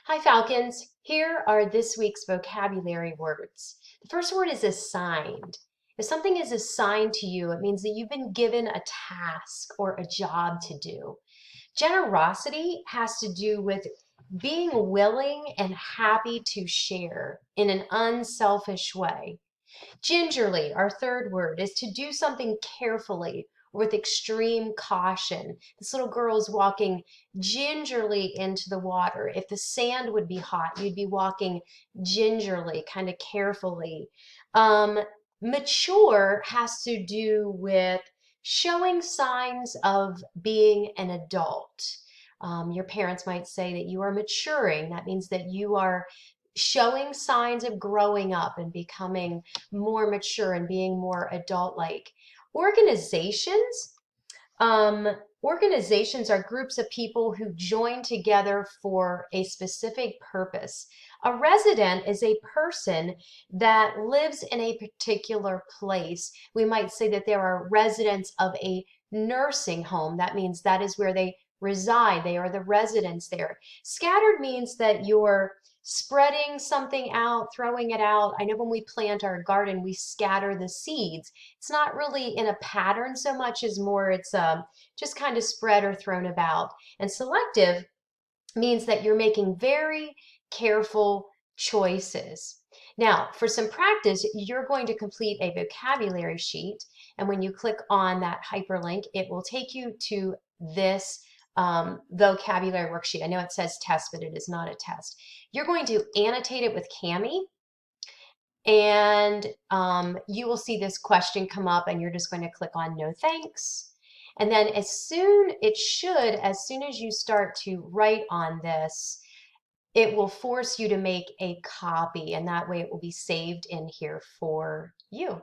Hi, Falcons. Here are this week's vocabulary words. The first word is assigned. If something is assigned to you, it means that you've been given a task or a job to do. Generosity has to do with being willing and happy to share in an unselfish way. Gingerly, our third word, is to do something carefully with extreme caution. This little girl is walking gingerly into the water. If the sand would be hot, you'd be walking gingerly, kind of carefully. Um, Mature has to do with showing signs of being an adult. Your parents might say that you are maturing. That means that you are showing signs of growing up and becoming more mature and being more adult-like. Organizations, um, organizations are groups of people who join together for a specific purpose. A resident is a person that lives in a particular place. We might say that there are residents of a nursing home. That means that is where they reside. They are the residents there. Scattered means that you're spreading something out, throwing it out. I know when we plant our garden, we scatter the seeds. It's not really in a pattern so much as more it's just kind of spread or thrown about. And selective means that you're making very careful choices. Now, for some practice, you're going to complete a vocabulary sheet. And when you click on that hyperlink, it will take you to this vocabulary worksheet. I know it says test, but it is not a test. You're going to annotate it with Kami, and you will see this question come up, and you're just going to click on no thanks. And then as soon as you start to write on this, it will force you to make a copy, and that way it will be saved in here for you.